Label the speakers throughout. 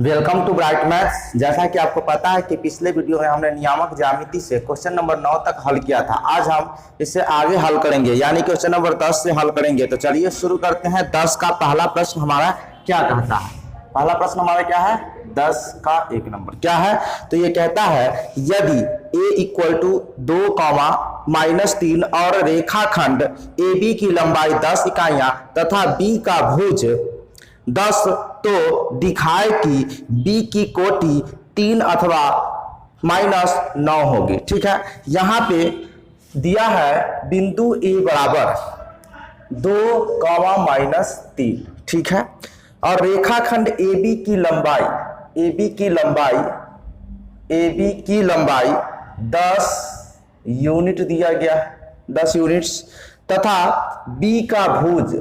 Speaker 1: Welcome to bright maths. जैसा कि आपको पता है कि पिछले वीडियो में हमने नियामक ज्यामिति से क्वेश्चन नंबर 9 तक हल किया था। आज हम इससे आगे हल करेंगे, यानी क्वेश्चन नंबर 10 से हल करेंगे। तो चलिए शुरू करते हैं। 10 का पहला प्रश्न हमारा क्या कहता है? पहला प्रश्न हमारा क्या है? 10 का 1 नंबर क्या है? तो ये कहता है यदि a इक्वल टू 2, और रेखाखंड AB की लंबाई 10 इकाइयां तथा B का भुज 10, तो दिखाए कि B की कोटि 3 अथवा -9 होगी। ठीक है, यहां पे दिया है बिंदु A बराबर 2, -3। ठीक है, और रेखाखंड AB की लंबाई 10 यूनिट दिया गया है, 10 यूनिट्स, तथा B का भुज।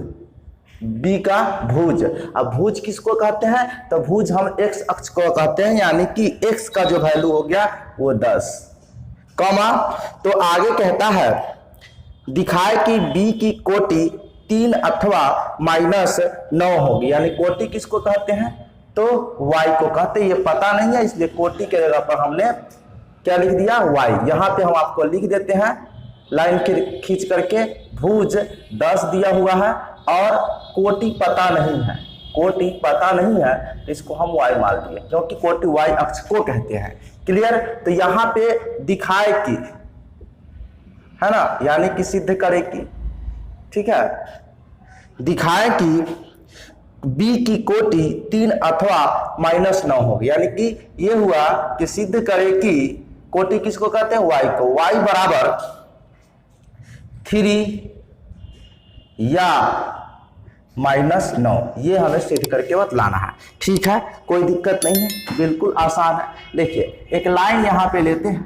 Speaker 1: अब भुज किसको कहते हैं? तो भुज हम x अक्ष को कहते हैं, यानी कि x का जो वैल्यू हो गया वो 10, तो आगे कहता है दिखाए कि B की कोटि 3 अथवा -9 होगी। यानी कोटि किसको कहते हैं? तो y को कहते हैं। ये पता नहीं है, इसलिए कोटि के जगह पर हमने क्या लिख दिया? y। यहाँ पे हम आपको लिख देते हैं लाइन खींच करके, भुज 10 दिया हुआ है और कोटि पता नहीं है, तो इसको हम y मान लिए, क्योंकि कोटि y अक्ष को कहते हैं। क्लियर? तो यहाँ पे दिखाए कि, है ना, यानी कि सिद्ध करे कि, ठीक है, दिखाए कि B की कोटि 3 अथवा -9 होगी। यानी कि ये हुआ कि सिद्ध करे कि कोटि किसको कहते हैं? y को। y बराबर 3 या -9, ये हमें सिद्ध करके बतलाना है। ठीक है, कोई दिक्कत नहीं है, बिल्कुल आसान है। देखिए एक लाइन यहां पे लेते हैं,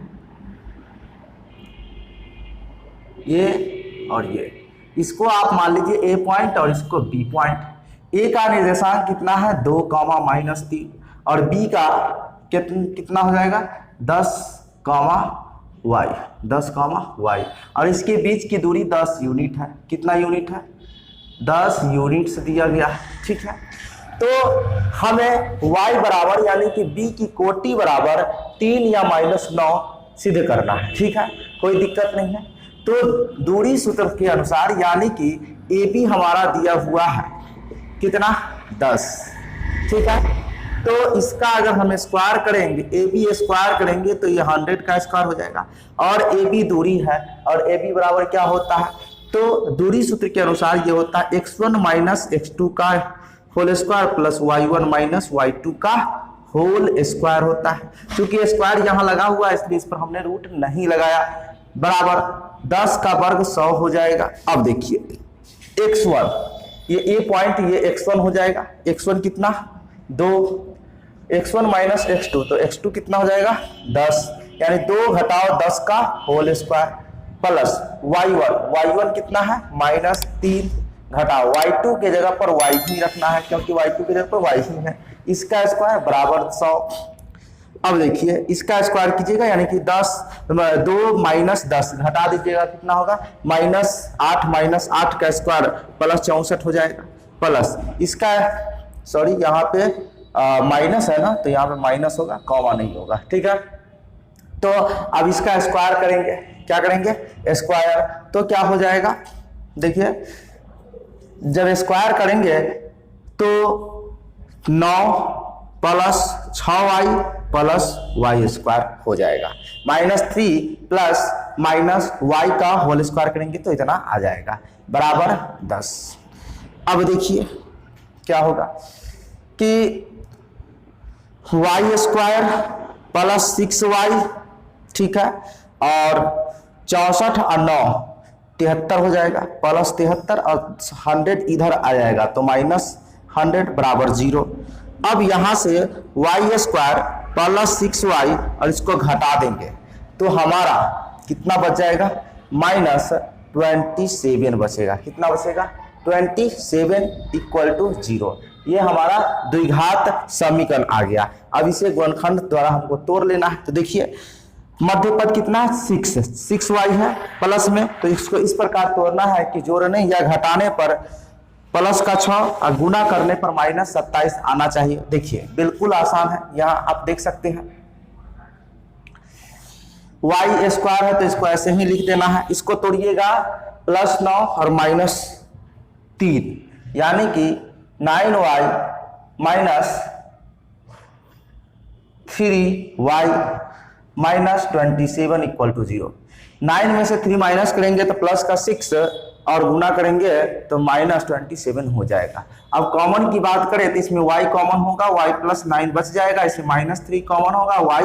Speaker 1: ये और ये, इसको आप मान लीजिए A पॉइंट और इसको B पॉइंट। A का निर्देशांक कितना है? 2, -3, और B का कितना हो जाएगा? 10, y, और इसके बीच की दूरी 10 यूनिट है। कितना यूनिट है? 10 यूनिट से दिया गया है। ठीक है, तो हमें y बराबर, यानी कि B की कोटि बराबर 3 या -9 सिद्ध करना है। ठीक है, कोई दिक्कत नहीं है। तो दूरी सूत्र के अनुसार, यानी कि AB हमारा दिया हुआ है कितना? 10। ठीक है, तो इसका अगर हम स्क्वायर करेंगे, AB स्क्वायर करेंगे तो ये 100 का स्क्वायर हो जाएगा, और AB दूरी है, और AB बराबर क्या होता है? तो दूरी सूत्र के अनुसार ये होता है x1 - x2 का whole square plus y1 - y2 का होल स्क्वायर होता है। क्योंकि स्क्वायर यहाँ लगा हुआ है, इसलिए इस पर हमने रूट नहीं लगाया। बराबर 10 का वर्ग 100 हो जाएगा। अब देखिए x1, ये A पॉइंट, ये x1 हो जाएगा। x1 कितना? 2, x1 - x2, तो x2 कितना हो जाएगा? 10, यानी 2 घटाओ 10 का होल स्क्वायर, प्लस y1 कितना है? -3, घटाओ y2 के जगह पर y ही रखना है, क्योंकि y2 के जगह पर y ही है। इसका स्क्वायर बराबर 100। अब देखिए इसका स्क्वायर कीजिएगा, यानी कि 2 - 10 घटा दीजिएगा, कितना होगा? -8 -8 का स्क्वायर प्लस 64 हो जाएगा, प्लस इसका, सॉरी यहाँ पे माइनस है ना, तो यहाँ पे माइनस होगा, कॉमा नहीं होगा। ठीक है, तो अब इसका स्क्वायर करेंगे। क्या करेंगे? स्क्वायर, तो क्या हो जाएगा? देखिए जब स्क्वायर करेंगे तो 9 plus 6y plus y square हो जाएगा, -3 प्लस -y का होल स्क्वायर करेंगे तो इतना आ जाएगा, बराबर 10। अब देखिए क्या होगा कि y स्क्वायर प्लस 6y, ठीक है, और 64 और 9 73 हो जाएगा, प्लस 73, और 100 इधर आ जाएगा तो -100 बराबर 0। अब यहां से y स्क्वायर प्लस 6y और इसको घटा देंगे तो हमारा कितना बच जाएगा? -27 बचेगा। कितना बचेगा? 27 = 0। ये हमारा द्विघात समीकरण आ गया। अब इसे गुणनखंड द्वारा हमको तोड़ लेना है। तो देखिए मध्य पद कितना है? 6y है प्लस में, तो इसको इस प्रकार तोड़ना है कि जोड़ने या घटाने पर प्लस का 6 और गुना करने पर माइनस 27 आना चाहिए। देखिए बिल्कुल आसान है, यहां आप देख सकते हैं y स्क्वायर है तो इसको ऐसे ही लिख देना है। इसको तोड़िएगा +9 और -3 यानी कि 9y -3y -27 = 0। 9 में से 3 माइनस करेंगे तो प्लस का 6 और गुना करेंगे तो -27 हो जाएगा। अब कॉमन की बात करें तो इसमें y कॉमन होगा, y + 9 बच जाएगा, इसमें -3 कॉमन होगा, y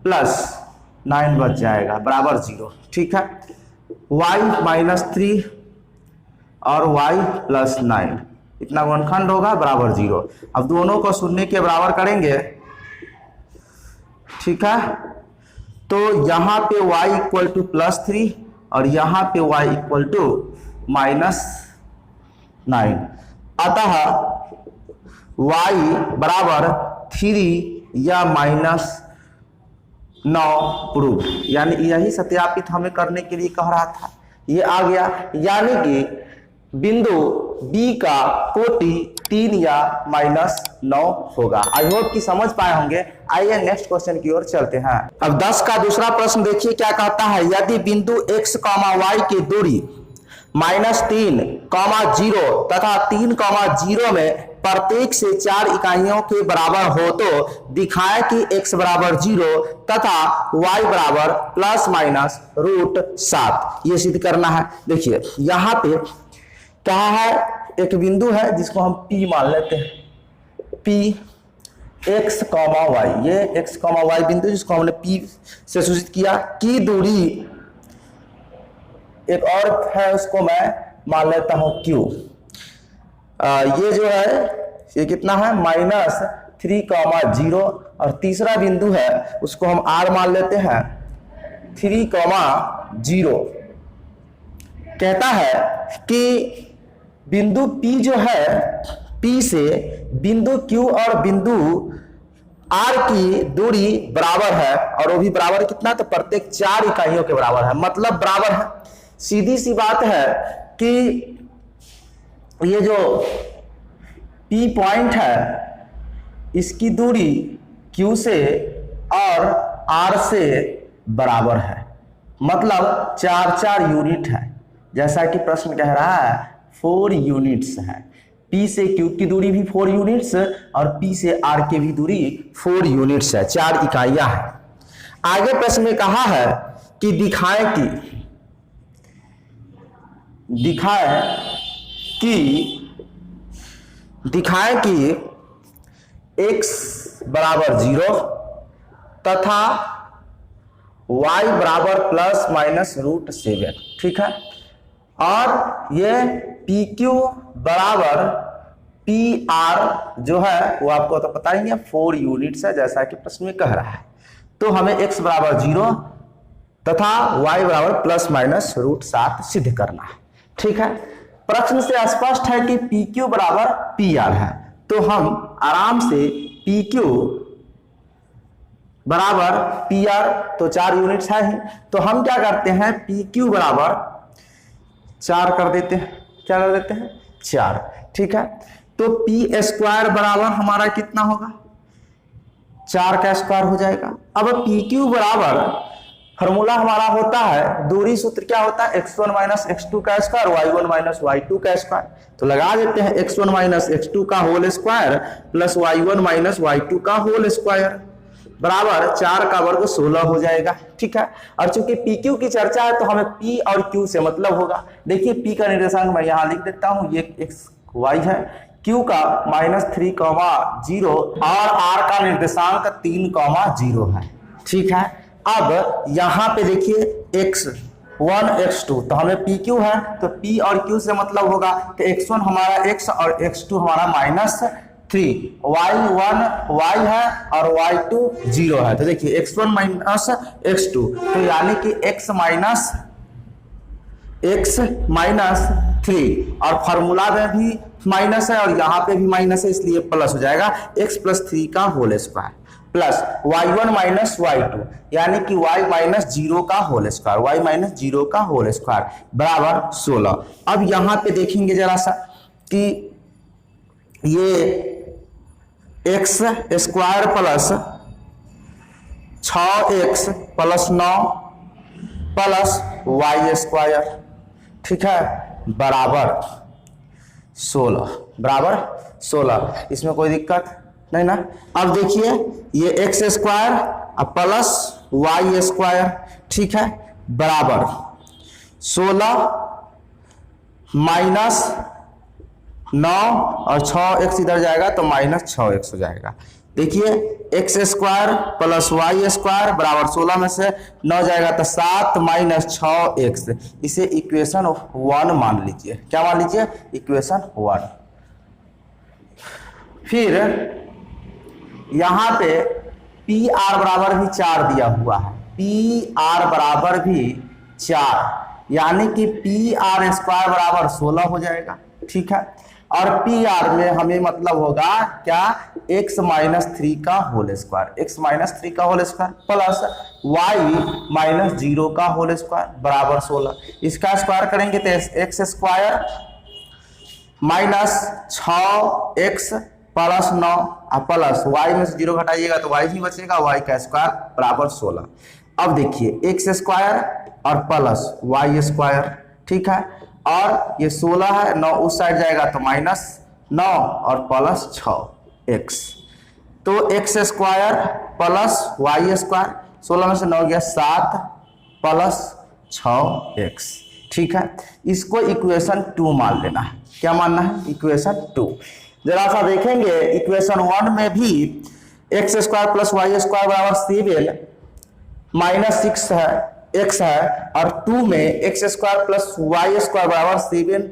Speaker 1: + 9 बच जाएगा बराबर 0। ठीक है, y -3 और y + 9 इतना गुणनखंड होगा बराबर 0। अब दोनों को शून्य के बराबर करेंगे। ठीक है, तो यहाँ पे y = +3 और यहाँ पे y = -9, अतः y बराबर 3 या -9 प्रूफ, यानी यही सत्यापित हमें करने के लिए कह रहा था, ये आ गया। यानी कि बिंदु B का कोटि 3 या -9 होगा। आई होप कि समझ पाए होंगे। आइए नेक्स्ट क्वेश्चन की ओर चलते हैं। अब 10 का दूसरा प्रश्न देखिए क्या कहता है। यदि बिंदु x, y की दूरी -3, 0 तथा 3, 0 में प्रत्येक से 4 इकाइयों के बराबर हो तो दिखाएं कि x बराबर 0 तथा y बराबर ±√7। ये सिद्ध करना है। देखिए यहाँ पे कहा है एक बिंदु है जिसको हम P मान लेते हैं, P x, y, ये x, y बिंदु जिसको हमने P से सूचित किया की दूरी एक और है उसको मैं मान लेता हूं Q। ये जो है ये कितना है -3, 0 और तीसरा बिंदु है उसको हम R मान लेते हैं 3, 0। कहता है कि बिंदु P जो है P से बिंदु Q और बिंदु R की दूरी बराबर है, और वो भी बराबर कितना, तो प्रत्येक 4 इकाइयों के बराबर है, मतलब बराबर है। सीधी सी बात है कि ये जो P पॉइंट है इसकी दूरी Q से और R से बराबर है, मतलब 4 यूनिट है। जैसा कि प्रश्न कह रहा है 4 यूनिट्स है। P से Q की दूरी भी 4 यूनिट्स और P से R की भी दूरी 4 यूनिट्स है, 4 इकाइयां हैं। आगे प्रश्न में कहा है कि दिखाएं कि x बराबर 0 तथा y बराबर ±√7। ठीक है, और ये PQ बराबर PR जो है वो आपको तो पता ही है 4 यूनिट्स है, जैसा कि प्रश्न में कह रहा है। तो हमें x बराबर 0 तथा y बराबर ±√7 सिद्ध करना है। ठीक है, प्रश्न से स्पष्ट है कि PQ बराबर PR है, तो हम आराम से PQ बराबर PR, तो 4 यूनिट्स है ही, तो हम क्या करते हैं PQ बराबर 4 कर देते हैं। क्या कर देते हैं 4। ठीक है, तो P स्क्वायर बराबर हमारा कितना होगा, 4 का स्क्वायर हो जाएगा। अब PQ बराबर फॉर्मूला हमारा होता है, दूरी सूत्र क्या होता है, x1 - x2 का स्क्वायर, y1 - y2 का स्क्वायर। तो लगा देते हैं x1 - x2 का whole square plus y1 - y2 का होल स्क्वायर बराबर 4 का वर्ग 16 हो जाएगा। ठीक है, और चूंकि PQ की चर्चा है तो हमें P और Q से मतलब होगा। देखिए P का निर्देशांक मैं यहां लिख देता हूं, ये x y है, Q का -3, 0 और R का निर्देशांक 3, 0 है। ठीक है, अब यहाँ पे देखिए x1 x2, तो हमें PQ है तो P और Q से मतलब होगा कि x1 हमारा x और x2 हमारा -3, y1 y है और y2 0 है। तो देखिए x1 - x2, तो यानी कि x -3, और फॉर्मूला में भी माइनस है और यहाँ पे भी माइनस है, इसलिए प्लस हो जाएगा x + 3 का whole square plus y1 - y2 यानी कि y - 0 का होल स्क्वायर, y - 0 का होल स्क्वायर बराबर 16। अब यहाँ पे देखेंगे जरा सा कि ये x square plus 6x plus 9 plus y square, ठीक है, बराबर 16, इसमें कोई दिक्कत नहीं ना। अब देखिए ये x square plus y square, ठीक है, बराबर 16 माइनस 9 और 6x इधर जाएगा तो माइनस 6x हो जाएगा। देखिए x square plus y square बराबर 16 में से 9 जाएगा तो 7 माइनस 6x, इसे इक्वेशन 1 मान लीजिए। क्या मान लीजिए? इक्वेशन 1। फिर यहां पे पी आर बराबर भी 4 दिया हुआ है, पी आर बराबर भी 4, यानी कि पी आर स्क्वायर बराबर 16 हो जाएगा, ठीक है। और पी आर में हमें मतलब होगा क्या? x माइनस 3 का होल स्क्वायर, x माइनस 3 का whole square plus y minus 0 का होल स्क्वायर बराबर 16। इसका स्क्वायर करेंगे तो x square minus 6x plus 9 plus y में से 0 घटाइएगा तो y ही बचेगा, y का स्क्वायर बराबर 16। अब देखिए एक्स स्क्वायर और प्लस वाई स्क्वायर, ठीक है, और ये 16 है, 9 उस साइड जाएगा तो माइनस 9 और प्लस 6x, तो x square plus y square, 16 में से 9 गया 7 प्लस 6x, ठीक है। इसको इक्वेशन 2 मान लेना है। क्या मानना है? इक्वेशन 2। जरा सा देखेंगे इक्वेशन 1 में भी x square plus y square बराबर 7 माइनस 6 है, x है, और 2 में x square plus y square बराबर 7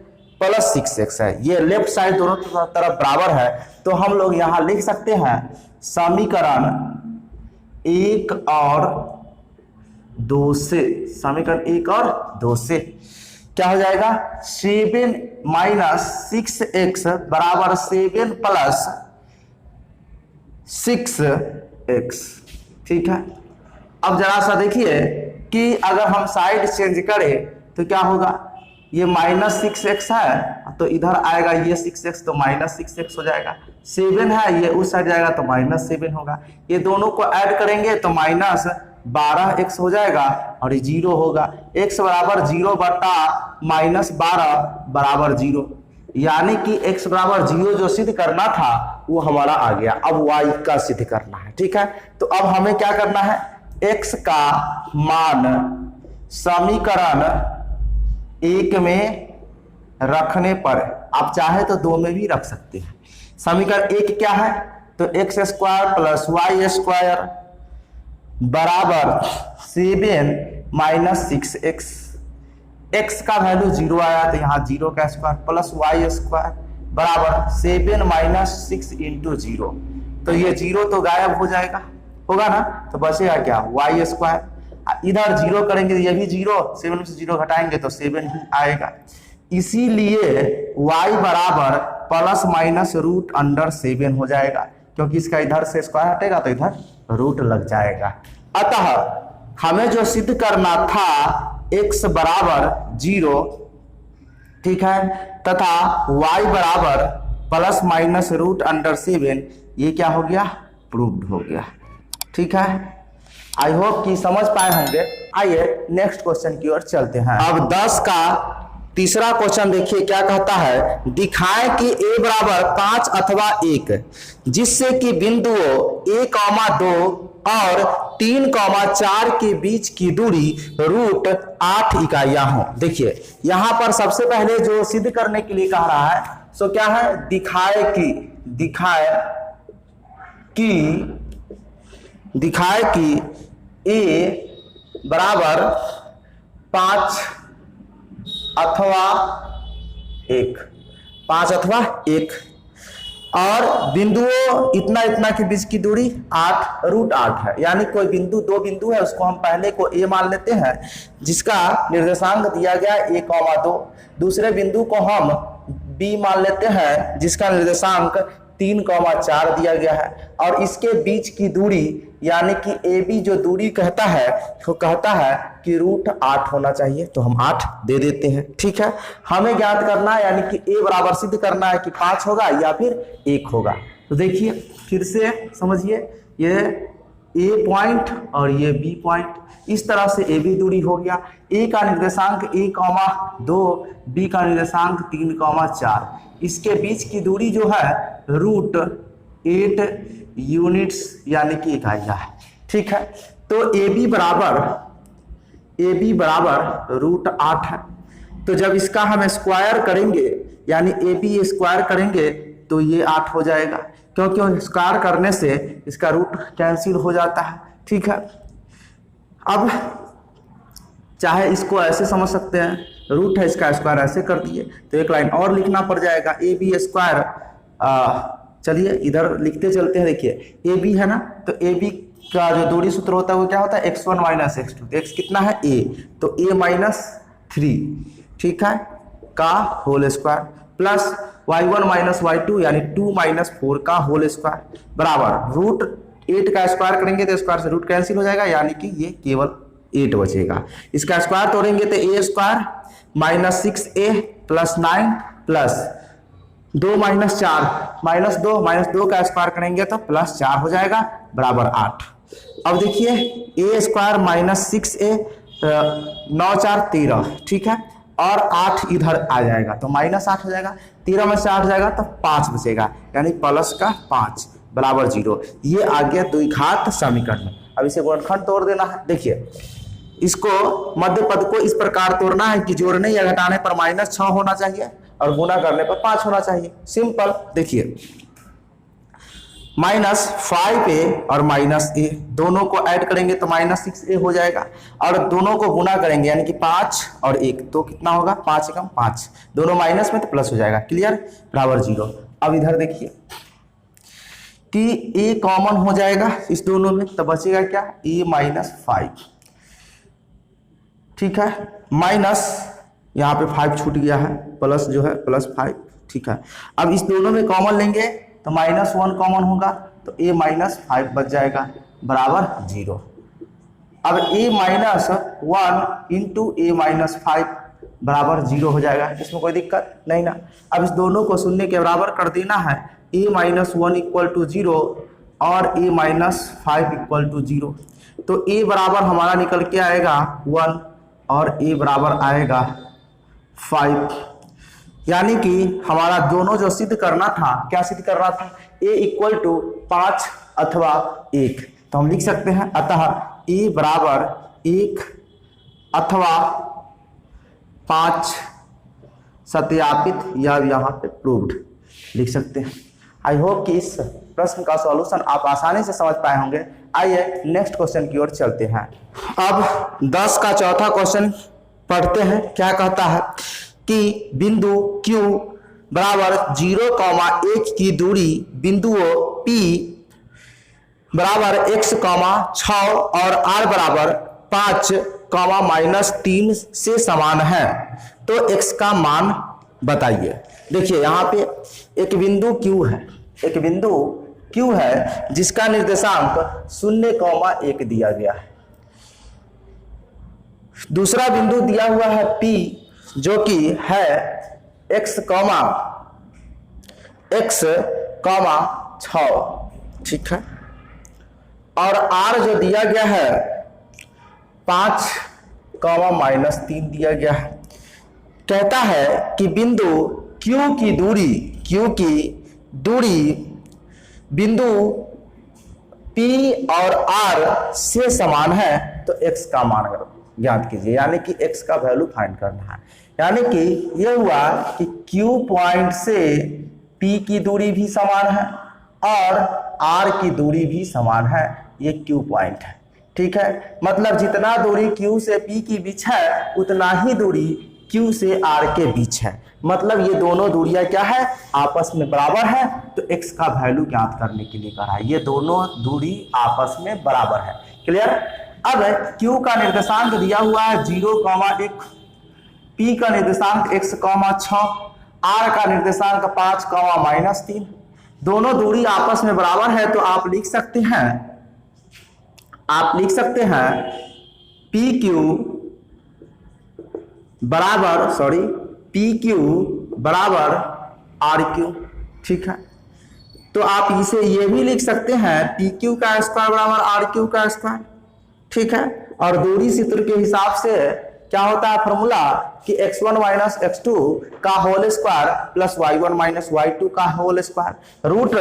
Speaker 1: प्लस 6x है। ये लेफ्ट साइड दोनों तरफ बराबर है, तो हम लोग यहां लिख सकते हैं समीकरण 1 और 2 से, समीकरण 1 और 2 से क्या हो जाएगा? 7 माइनस 6x बराबर 7 प्लस 6x, ठीक है। अब जरा सा देखिए कि अगर हम साइड चेंज करें तो क्या होगा? ये माइनस 6x है तो इधर आएगा ये 6x तो माइनस 6x हो जाएगा, 7 है ये उस साइड जाएगा तो माइनस 7 होगा, ये दोनों को ऐड करेंगे तो माइनस 12x हो जाएगा और ये 0 होगा। x बराबर 0 बटा माइनस 12 बराबर 0, यानी कि x बराबर 0 जो सिद्ध करना था वो हमारा आ गया। अब y का सिद्ध करना है, ठीक है। तो अब हमें क्या करना है? x का मान समीकरण 1 में रखने पर, आप चाहे तो 2 में भी रख सकते हैं। समीकरण 1 क्या है? तो x square plus y square बराबर 7 माइनस 6x, x का वैल्यू 0 आया तो यहाँ 0 का स्क्वायर प्लस वाई स्क्वायर बराबर 7 माइनस 6 इंटू 0, तो ये 0 तो गायब हो जाएगा, होगा ना, तो बचेगा क्या? Y square. इधर 0 करेंगे तो ये भी 0, 7 में से 0 घटाएंगे तो 7 ही आएगा। इसीलिए y बराबर प्लस माइनस रूट अंडर 7 हो जाएगा, क्योंकि इसका इधर से स्क्वायर हटेगा तो इधर रूट लग जाएगा। अतः हमें जो सिद्ध करना था x बराबर 0, ठीक है, तथा y बराबर प्लस माइनस रूट अंडर 7, ये क्या हो गया? प्रूव्ड हो गया, ठीक है। आई होप कि समझ पाए होंगे। आइए नेक्स्ट क्वेश्चन की ओर चलते हैं। अब 10 का तीसरा क्वेश्चन देखिए क्या कहता है? दिखाएं कि a बराबर 5 अथवा 1 जिससे कि बिंदुओं a, 2 और 3, 4 के बीच की दूरी रूट 8 इकाइयां हो। देखिए यहां पर सबसे पहले जो सिद्ध करने के लिए कह रहा है सो क्या है? दिखाए कि a बराबर 5 अथवा 1 और बिंदुओं इतना के बीच की दूरी 8 रूट 8 है, यानी कोई बिंदु, 2 बिंदु है, उसको हम पहले को a मान लेते हैं जिसका निर्देशांक दिया गया a, 2, दूसरे बिंदु को हम b मान लेते हैं जिसका निर्देशांक 3,4 दिया गया है और इसके बीच की दूरी यानी कि AB जो दूरी कहता है वो कहता है कि √8 होना चाहिए, तो हम 8 दे देते हैं। ठीक है, हमें ज्ञात करना है यानी कि A बराबर सिद्ध करना है कि 5 होगा या फिर 1 होगा। तो देखिए फिर से समझिए, ये A पॉइंट और ये B पॉइंट, इस तरह से AB दूरी हो गया। A का निर्देशांक 1,2, B का निर्देशांक 3,4, इसके बीच की दूरी जो है √8 यूनिट्स यानी कि इकाइयां है। ठीक है, तो AB बराबर √8 है। तो जब इसका हम स्क्वायर करेंगे यानी AB स्क्वायर करेंगे तो ये 8 हो जाएगा, क्योंकि स्क्वायर करने से इसका रूट कैंसिल हो जाता है। ठीक है, अब चाहे इसको ऐसे समझ सकते हैं, रूट है इसका स्क्वायर ऐसे कर दिए तो एक लाइन और लिखना पड़ जाएगा AB स्क्वायर। चलिए इधर लिखते चलते हैं। देखिए AB है ना, तो AB का जो दूरी सूत्र होता है वो क्या होता है, x1 - x2। तो x कितना है A, तो A - 3, ठीक है, का whole square plus y1 - y2 यानी 2 - 4 का होल स्क्वायर बराबर √8 का स्क्वायर करेंगे तो स्क्वायर से रूट कैंसिल हो जाएगा यानी कि ये केवल 8 बचेगा। इसका स्क्वायर तोड़ेंगे तो A स्क्वायर -6A + 9 प्लस 2 - 4 -2 का स्क्वायर करेंगे तो +4 हो जाएगा बराबर 8। अब देखिए A स्क्वायर -6A 9 × 4 = 13, ठीक है, और 8 इधर आ जाएगा तो -8 हो जाएगा। 13 में से 8 जाएगा तो 5 बचेगा यानी +5 बराबर 0। ये आ गया द्विघात समीकरण। अब इसे गुणनखंड तोड़ देना है। देखिए इसको मध्य पद को इस प्रकार तोड़ना है कि जोड़ने या घटाने पर -6 होना चाहिए और गुणा करने पर 5 होना चाहिए। सिंपल, देखिए -5A और -A दोनों को ऐड करेंगे तो -6A हो जाएगा और दोनों को गुणा करेंगे यानी कि 5 और 1 तो कितना होगा, 5 × 5, दोनों माइनस में तो प्लस हो जाएगा, क्लियर, बराबर 0। अब इधर देखिए कि A कॉमन हो जाएगा इस दोनों में तो बचेगा क्या, A - 5, ठीक है, माइनस यहाँ पे 5 छूट गया है, प्लस जो है +5, ठीक है। अब इस दोनों में कॉमन लेंगे तो -1 कॉमन होगा तो A - 5 बच जाएगा बराबर 0। अब A - 1 × A - 5 बराबर 0 हो जाएगा, इसमें कोई दिक्कत नहीं ना। अब इस दोनों को शून्य के बराबर कर देना है, A - 1 = 0 और A - 5 = 0। तो A बराबर हमारा निकल के आएगा 1 और A बराबर आएगा 5, यानी कि हमारा दोनों जो सिद्ध करना था, क्या सिद्ध करना था, A = 5 अथवा 1, तो हम लिख सकते हैं अतः A बराबर 1 अथवा 5 सत्यापित या यहाँ पे प्रूव्ड लिख सकते हैं। आई होप कि इस प्रश्न का सॉल्यूशन आप आसानी से समझ पाए होंगे। आइए नेक्स्ट क्वेश्चन की ओर चलते हैं। अब 10 का चौथा क्वेश्चन पढ़ते हैं। क्या कहता है कि बिंदु Q बराबर 0,1 की दूरी बिंदुओं P बराबर x, 6 और R बराबर 5, -3 से समान है, तो x का मान बताइए। देखिए यहाँ पे एक बिंदु Q है जिसका निर्देशांक 0,1 दिया गया है। दूसरा बिंदु दिया हुआ है P जो कि है x, 6, ठीक है, और R जो दिया गया है 5, -3 दिया गया है। कहता है कि बिंदु Q की दूरी बिंदु P और R से समान है, तो x का मान ज्ञात कीजिए, यानी कि x का वैल्यू फाइंड करना है। यानी कि यह हुआ कि Q पॉइंट से P की दूरी भी समान है और R की दूरी भी समान है, ये Q पॉइंट है, ठीक है। मतलब जितना दूरी Q से P के बीच है उतना ही दूरी Q से R के बीच है। मतलब ये दोनों दूरियां क्या है, आपस में बराबर है, तो x का वैल्यू ज्ञात करने के लिए कहा है। ये दोनों दूरी आपस में बराबर है, क्लियर। अब Q का निर्देशांक दिया हुआ है 0,1, P का निर्देशांक x, 6, R का निर्देशांक 5, -3, दोनों दूरी आपस में बराबर है तो आप लिख सकते हैं पी क्यू बराबर आर क्यू। ठीक है, तो आप इसे ये भी लिख सकते हैं पी क्यू का स्क्वायर बराबर आर क्यू का स्क्वायर। ठीक है, और दूरी सूत्र के हिसाब से क्या होता है फॉर्मूला कि x1 माइनस x2 का whole square plus y1 minus y2 का होल स्क्वायर। रूट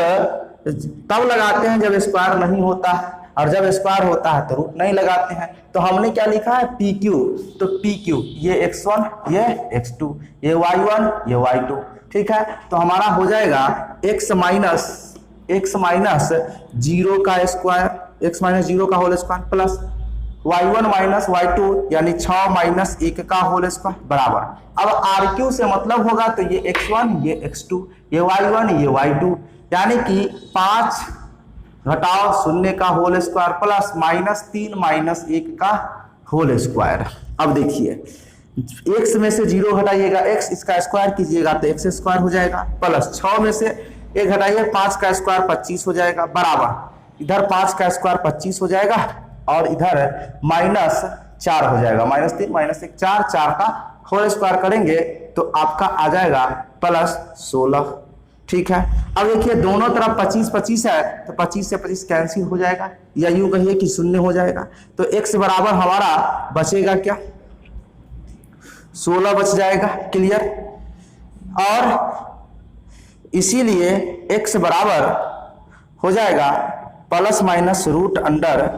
Speaker 1: तब लगाते हैं जब स्क्वायर नहीं होता है, और जब स्क्वायर होता है तो रूट नहीं लगाते हैं। तो हमने क्या लिखा है पी क्यू, तो पी क्यू ये x1 ये x2 ये y1 ये y2। ठीक है, तो हमारा हो जाएगा x माइनस 0 का स्क्वायर, x माइनस 0 का whole square plus y1 minus y2 यानी 6 माइनस 1 का होल स्क्वायर बराबर। अब RQ से मतलब होगा तो ये x1 ये x2 ये y1 ये y2 यानी कि 5 घटाओ 0 का होल स्क्वायर प्लस -3 माइनस 1 का होल स्क्वायर। अब देखिए x में से 0 घटाइएगा x, इसका स्क्वायर कीजिएगा तो x स्क्वायर हो जाएगा, प्लस 6 में से 1 घटाइए 5 का स्क्वायर 25 हो जाएगा बराबर। इधर 5 का स्क्वायर 25 हो जाएगा और इधर -4 हो जाएगा, -3 -1 4 का होल स्क्वायर करेंगे तो आपका आ जाएगा +16। ठीक है, अब देखिए दोनों तरफ 25 25 है तो 25 से 25 कैंसिल हो जाएगा, या यूं कहिए कि 0 हो जाएगा। तो x बराबर हमारा बचेगा क्या 16 बच जाएगा। क्लियर, और इसीलिए x बराबर हो जाएगा प्लस माइनस रूट अंडर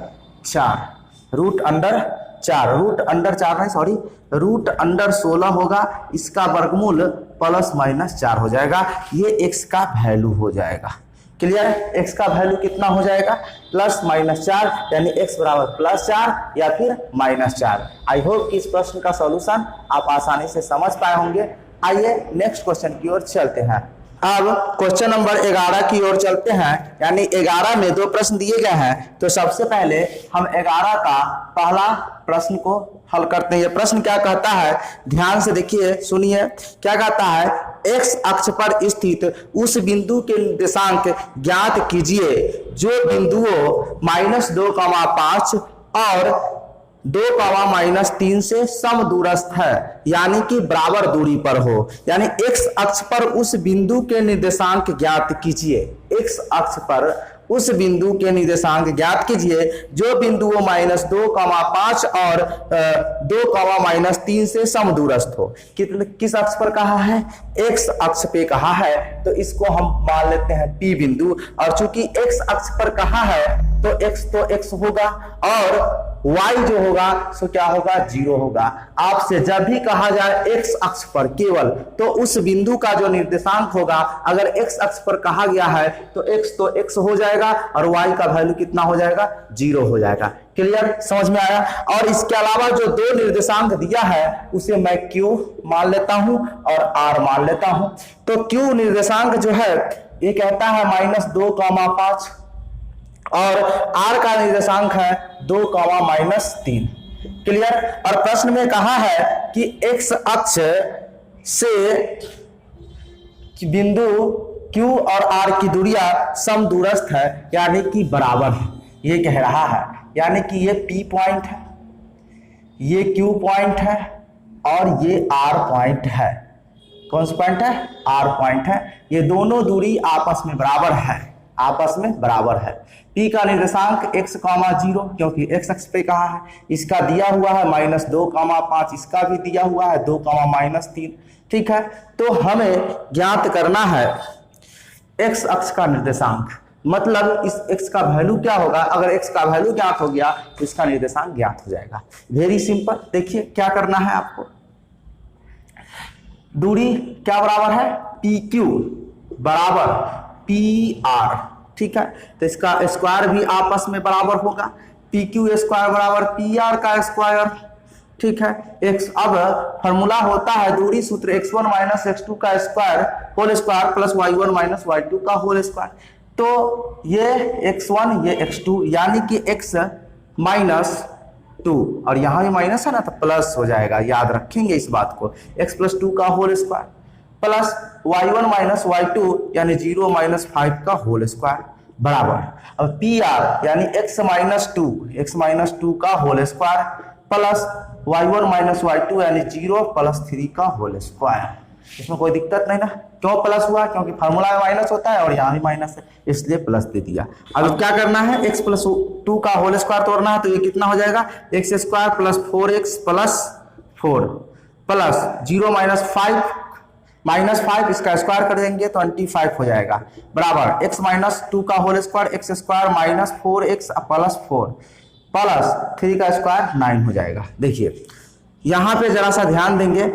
Speaker 1: 16 होगा, इसका वर्गमूल +-4 हो जाएगा। ये x का वैल्यू हो जाएगा। क्लियर, x का वैल्यू कितना हो जाएगा +-4 यानी x बराबर +4 या फिर -4। आई होप कि इस प्रश्न का सॉल्यूशन आप आसानी से समझ पाए होंगे। आइए नेक्स्ट क्वेश्चन की ओर चलते हैं। अब क्वेश्चन नंबर 11 की ओर चलते हैं, यानी 11 में 2 प्रश्न दिए गए हैं। तो सबसे पहले हम 11 का पहला प्रश्न को हल करते हैं। ये प्रश्न क्या कहता है, ध्यान से देखिए सुनिए। क्या कहता है, x अक्ष पर स्थित उस बिंदु के निर्देशांक ज्ञात कीजिए जो बिंदुओं -2,5 और 2,-3 से समदूरस्थ है, यानी कि बराबर दूरी पर हो। यानी x अक्ष पर उस बिंदु के निर्देशांक ज्ञात कीजिए, x अक्ष पर उस बिंदु के निर्देशांक ज्ञात कीजिए जो बिंदुओं -2,5 और 2,-3 से समदूरस्थ हो। किस अक्ष पर कहा है, x अक्ष पे कहा है, तो इसको हम मान लेते हैं P बिंदु। और चूंकि x अक्ष पर कहा है तो x होगा और y जो होगा सो क्या होगा 0 होगा। आपसे जब भी कहा जाए x अक्ष पर केवल, तो उस बिंदु का जो निर्देशांक होगा, अगर x अक्ष पर कहा गया है तो x हो जाएगा और y का वैल्यू कितना हो जाएगा 0 हो जाएगा। क्लियर, समझ में आया। और इसके अलावा जो 2 निर्देशांक दिया है उसे मैं q मान लेता हूं और r मान लेता हूं। तो q निर्देशांक जो है ये कहता है -2,5 और r का निर्देशांक है 2,-3। क्लियर, और प्रश्न में कहा है कि x अक्ष से बिंदु q और r की दूरियां समदूरस्थ है, यानी कि बराबर है, ये कह रहा है। यानी कि ये P पॉइंट है, ये Q पॉइंट है और ये R पॉइंट है। कौन सा पॉइंट है, R पॉइंट है। ये दोनों दूरी आपस में बराबर है, आपस में बराबर है। P का निर्देशांक x,0 क्योंकि x अक्ष पे कहा है, इसका दिया हुआ है -2,5, इसका भी दिया हुआ है 2,-3। ठीक है, तो हमें ज्ञात करना है x अक्ष का निर्देशांक, मतलब इस x का वैल्यू क्या होगा। अगर x का वैल्यू ज्ञात हो गया तो इसका निर्देशांक ज्ञात हो जाएगा। वेरी सिंपल, देखिए क्या करना है आपको। दूरी क्या बराबर है, PQ बराबर PR। ठीक है, तो इसका स्क्वायर भी आपस में बराबर होगा, PQ स्क्वायर बराबर PR का स्क्वायर। ठीक है, अब फॉर्मूला होता है दूरी सूत्र x1 माइनस x2 का square whole square plus y1 minus y2 का होल स्क्वायर। तो ये x1 ये x2 यानी कि x -2, और यहाँ भी माइनस है ना तो प्लस हो जाएगा, याद रखेंगे इस बात को, x + 2 का whole square plus y1 minus y2 यानी 0 माइनस 5 का होल स्क्वायर बराबर, अब पी आर यानी x माइनस 2 का whole square plus y1 minus y2 यानी 0 प्लस 3 का होल स्क्वायर। इसमें कोई दिक्कत नहीं ना, क्यों प्लस हुआ, क्योंकि फार्मूला में माइनस होता है और यहाँ भी माइनस है इसलिए प्लस दे दिया। अब क्या करना है, x प्लस 2 का होल स्क्वायर तोड़ना है, तो ये कितना हो जाएगा x square plus 4x plus 4 plus 0 minus 5 इसका स्क्वायर कर देंगे तो 25 हो जाएगा बराबर x माइनस 2 का whole square x square minus 4x plus 4 plus 3 का स्क्वायर 9 हो जाएगा। देखिए यहाँ पे जरा सा ध्यान देंगे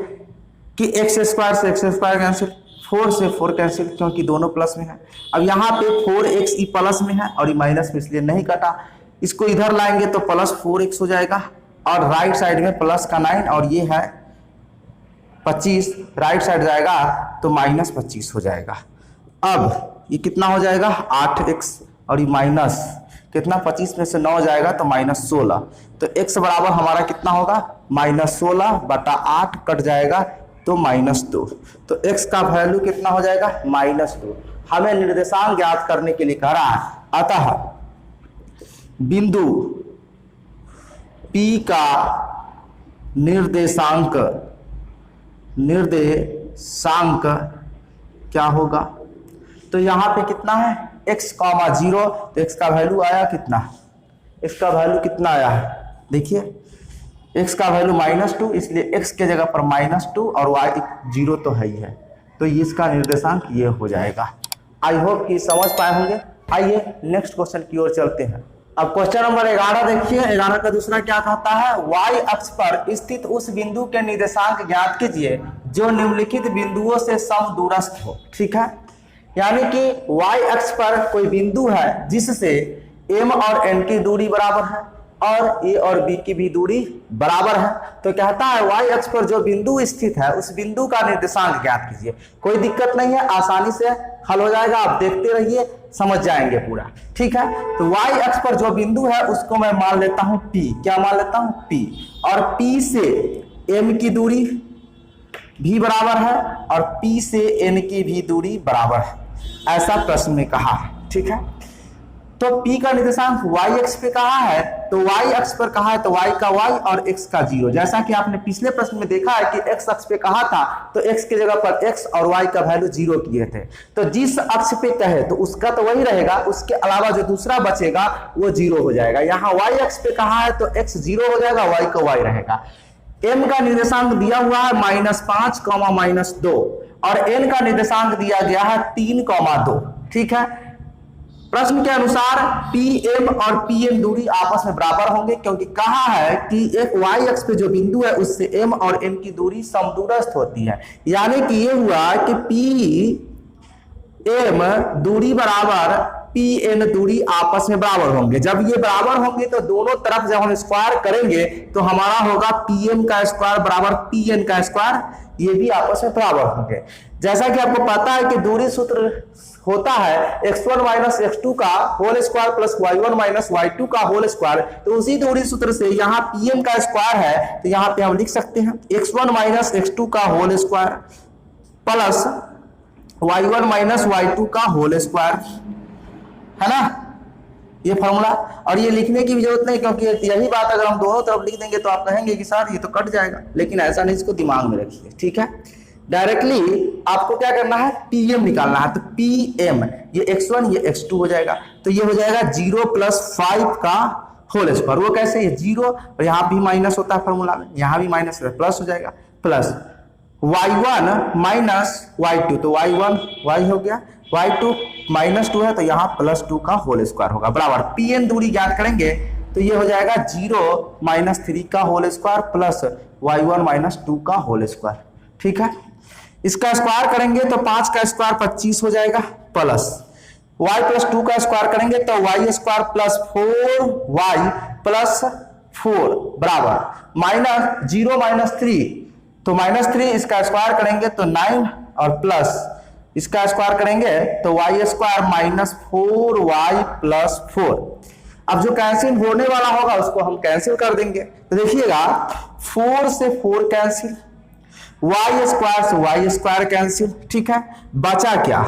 Speaker 1: कि x स्क्वायर से x स्क्वायर कैंसिल, 4 से 4 कैंसिल क्योंकि दोनों प्लस में है। अब यहाँ पे 4x ई प्लस में है और ये माइनस में इसलिए नहीं कटा, इसको इधर लाएंगे तो प्लस 4x हो जाएगा और राइट साइड में प्लस का 9 और ये है 25, राइट साइड जाएगा तो माइनस 25 हो जाएगा। अब ये कितना हो जाएगा 8x और ये माइनस कितना 25 में से 9 जाएगा तो माइनस 16, तो x बराबर हमारा कितना होगा माइनस 16 बटा 8 कट जाएगा तो माइनस 2, तो x का वैल्यू कितना हो जाएगा माइनस 2। हमें निर्देशांक ज्ञात करने के लिए कह रहा है, अतः बिंदु P का निर्देशांक क्या होगा, तो यहाँ पे कितना है x, 0, तो x का वैल्यू आया कितना, x का वैल्यू कितना आया है, देखिए x का वैल्यू -2 इसलिए x के जगह पर -2 और y 0 तो है ही है, तो इसका निर्देशांक ये हो जाएगा। आई होप कि समझ पाए होंगे। आइए नेक्स्ट क्वेश्चन की ओर चलते हैं। अब क्वेश्चन नंबर 11 देखिए, 11 का दूसरा क्या कहता है, y अक्ष पर स्थित उस बिंदु के निर्देशांक ज्ञात कीजिए जो निम्नलिखित बिंदुओं से समदूरस्थ हो। ठीक है, यानी कि y अक्ष पर कोई बिंदु है जिससे m और n की दूरी बराबर है और a और b की भी दूरी बराबर है, तो कहता है y अक्ष पर जो बिंदु स्थित है उस बिंदु का निर्देशांक ज्ञात कीजिए। कोई दिक्कत नहीं है, आसानी से हल हो जाएगा, आप देखते रहिए समझ जाएंगे पूरा। ठीक है, तो y अक्ष पर जो बिंदु है उसको मैं मान लेता हूं p, क्या मान लेता हूं p, और p से m की दूरी भी बराबर है और p से n की भी दूरी बराबर है, ऐसा प्रश्न में कहा है। ठीक है, तो P का निर्देशांक y अक्ष पे कहा है, तो y अक्ष पर कहा है तो y का y और x का 0, जैसा कि आपने पिछले प्रश्न में देखा है कि x अक्ष पे कहा था तो x के जगह पर x और y का वैल्यू 0 किए थे, तो जिस अक्ष पे कहे तो उसका तो वही रहेगा, उसके अलावा जो दूसरा बचेगा वो 0 हो जाएगा। यहाँ y अक्ष पे कहा है तो x 0 हो जाएगा, y का y रहेगा। m का निर्देशांक दिया हुआ है -5, -2 और n का निर्देशांक दिया गया है 3, 2। ठीक है, प्रश्न के अनुसार PM और PM दूरी आपस में बराबर होंगे, क्योंकि कहा है कि एक y अक्ष पे जो बिंदु है उससे m और n की दूरी समदूरस्थ होती है, यानी कि ये हुआ कि PM दूरी बराबर PN दूरी आपस में बराबर होंगे। जब ये बराबर होंगे तो दोनों तरफ जब हम स्क्वायर करेंगे तो हमारा होगा PM का स्क्वायर बराबर PN का स्क्वायर, ये भी आपस में बराबर होंगे। जैसा कि आपको पता है कि दूरी सूत्र होता है x1 माइनस x2 का whole square plus y1 minus y2 का होल स्क्वायर, तो उसी दूरी सूत्र से यहाँ PM का स्क्वायर है तो यहाँ पे हम लिख सकते हैं x1 माइनस x2 का whole square plus y1 minus y2 का होल स्क्वायर, है ना ये फॉर्मूला। और ये लिखने की भी जरूरत नहीं, क्योंकि यही बात अगर हम दोनों तरफ लिख देंगे तो आप कहेंगे कि सर ये तो कट जाएगा, लेकिन ऐसा नहीं, इसको दिमाग में रखिए। ठीक है, डायरेक्टली आपको क्या करना है PM निकालना है, तो PM ये x1 ये x2 हो जाएगा, तो ये हो जाएगा 0 + 5 का होल स्क्वायर। वो कैसे, ये 0 और यहाँ भी माइनस होता है फॉर्मूला में, यहाँ भी माइनस प्लस हो जाएगा, प्लस y1 माइनस y2, तो y1 y हो गया, y2 -2 है तो यहाँ +2 का होल स्क्वायर होगा बराबर। PN दूरी ज्ञात करेंगे तो ये हो जाएगा 0 - 3 का होल स्क्वायर प्लस y1 - 2 का होल स्क्वायर। ठीक है, इसका स्क्वायर करेंगे तो 5 का स्क्वायर 25 हो जाएगा, प्लस y + 2 का स्क्वायर करेंगे तो y² + 4y + 4 बराबर -0 - 3, तो -3 इसका स्क्वायर करेंगे तो 9 और प्लस इसका स्क्वायर करेंगे तो y² - 4y + 4। अब जो कैंसिल होने वाला होगा उसको हम कैंसिल कर देंगे, तो देखिएगा 4 से 4 कैंसिल, वाई स्क्वायर से वाई स्क्वायर कैंसिल, ठीक है। बचा क्या,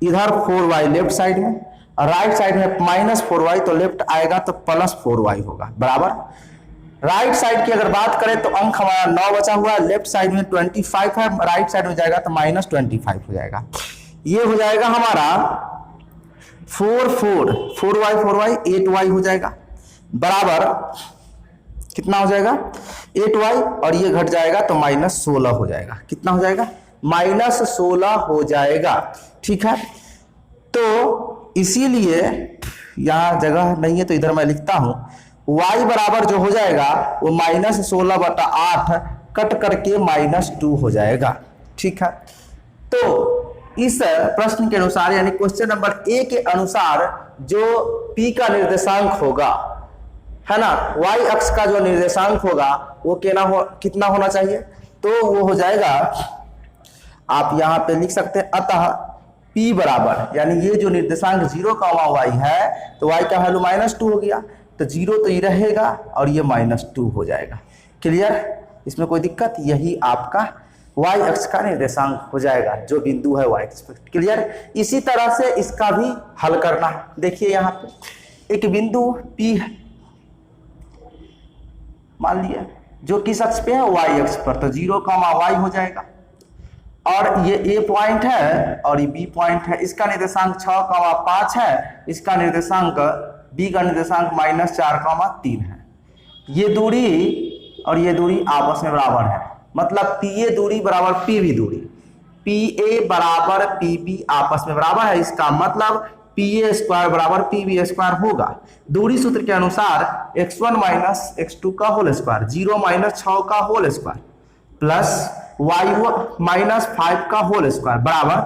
Speaker 1: इधर 4y लेफ्ट साइड में और राइट साइड में -4y, तो लेफ्ट आएगा तो +4y होगा बराबर। राइट साइड की अगर बात करें तो अंक हमारा 9 बचा हुआ है, लेफ्ट साइड में 25 है, राइट साइड में जाएगा तो -25 हो जाएगा। ये हो जाएगा हमारा 4y 8y हो जाएगा बराबर कितना हो जाएगा 8y, और ये घट जाएगा तो -16 हो जाएगा। कितना हो जाएगा, -16 हो जाएगा, ठीक है। तो इसीलिए यहाँ जगह नहीं है तो इधर मैं लिखता हूं y बराबर जो हो जाएगा वो -16/8 कट करके -2 हो जाएगा, ठीक है। तो इस प्रश्न के अनुसार यानी क्वेश्चन नंबर ए के अनुसार जो p का निर्देशांक होगा है ना, y अक्ष का जो निर्देशांक होगा वो कितना होना चाहिए, तो वो हो जाएगा, आप यहां पे लिख सकते हैं अतः p बराबर, यानी ये जो निर्देशांक 0, y है तो y का वैल्यू -2 हो गया, तो 0 तो ये रहेगा और ये -2 हो जाएगा। क्लियर, इसमें कोई दिक्कत, यही आपका y अक्ष का निर्देशांक हो जाएगा जो बिंदु है y अक्ष पर। क्लियर, इसी तरह से इसका भी हल करना है। देखिए यहाँ पे एक बिंदु P है मान लिया, जो किस अक्ष पे है, y अक्ष पर, तो 0, y हो जाएगा। और ये A पॉइंट है और ये B पॉइंट है, इसका निर्देशांक 6, 5 है, इसका निर्देशांक B का निर्देशांक -4, 3 है। ये दूरी और ये दूरी आपस में बराबर है, मतलब PA दूरी बराबर PB दूरी, PA बराबर PB आपस में बराबर है, इसका मतलब PA स्क्वायर बराबर PB स्क्वायर होगा। दूरी सूत्र के अनुसार x1 - x2 का होल स्क्वायर, 0 - 6 का होल स्क्वायर प्लस y -5 का होल स्क्वायर बराबर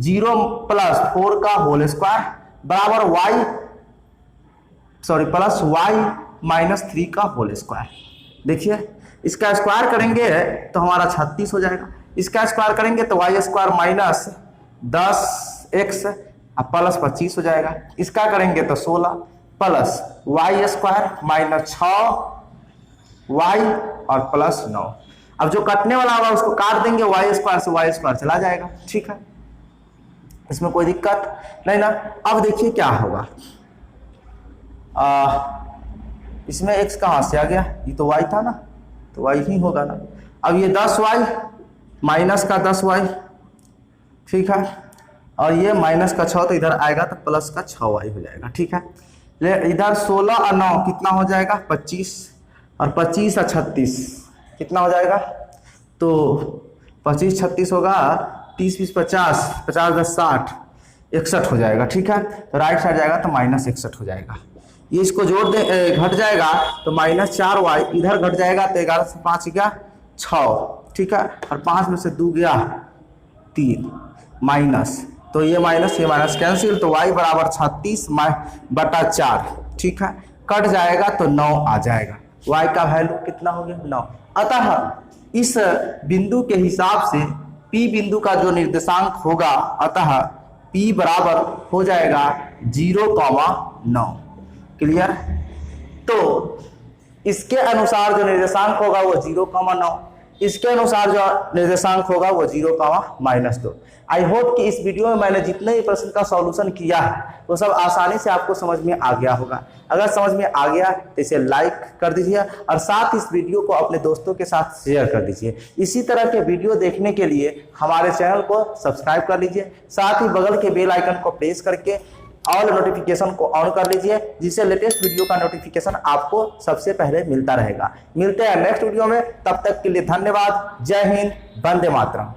Speaker 1: 0 + 4 का होल स्क्वायर बराबर प्लस y -3 का होल स्क्वायर। देखिए इसका स्क्वायर करेंगे तो हमारा 36 हो जाएगा, इसका स्क्वायर करेंगे तो y स्क्वायर -10x प्लस 25 हो जाएगा, इसका करेंगे तो 16 प्लस y स्क्वायर -6y और प्लस 9। अब जो कटने वाला होगा उसको काट देंगे, y स्क्वायर चला जाएगा, ठीक है, इसमें कोई दिक्कत नहीं ना। अब देखिए क्या होगा, इसमें x कहां से आ गया, ये तो y था ना, तो y ही होगा ना। अब ये 10y माइनस का 10y, ठीक है, और ये माइनस का 6 तो इधर आएगा तो प्लस का 6y हो जाएगा, ठीक है। इधर 16 और 9 कितना हो जाएगा 25, और 25 और 36 कितना हो जाएगा, तो 25 36 होगा, 30 20 50, 50 10 60, 61 हो जाएगा, ठीक है। तो राइट साइड जाएगा तो -61 हो जाएगा। ये इसको जोड़ दे, घट जाएगा तो -4y, इधर घट जाएगा तो 11 से 5 गया 6, ठीक है, और 5 में से 2 गया 3 माइनस, तो ये माइनस कैंसिल, तो y बराबर 36/4, ठीक है, कट जाएगा तो 9 आ जाएगा। y का वैल्यू कितना हो गया 9। अतः इस बिंदु के हिसाब से P बिंदु का जो निर्देशांक होगा, अतः P बराबर हो जाएगा 0,9। क्लियर, तो इसके अनुसार जो निर्देशांक होगा वो 0,9, इसके अनुसार जो निर्देशांक होगा वो 0,-2। आई होप कि इस वीडियो में मैंने जितने भी प्रश्न का सॉल्यूशन किया है वो सब आसानी से आपको समझ में आ गया होगा। अगर समझ में आ गया तो इसे लाइक कर दीजिए और साथ इस वीडियो को अपने दोस्तों के साथ शेयर कर दीजिए। इसी तरह के वीडियो देखने के लिए हमारे चैनल को सब्सक्राइब कर लीजिए, साथ ही बगल के बेल आइकन को प्रेस करके ऑल नोटिफिकेशन को ऑन कर लीजिए, जिससे लेटेस्ट वीडियो का नोटिफिकेशन आपको सबसे पहले मिलता रहेगा। मिलते हैं नेक्स्ट वीडियो में, तब तक के लिए धन्यवाद। जय हिंद, वंदे मातरम।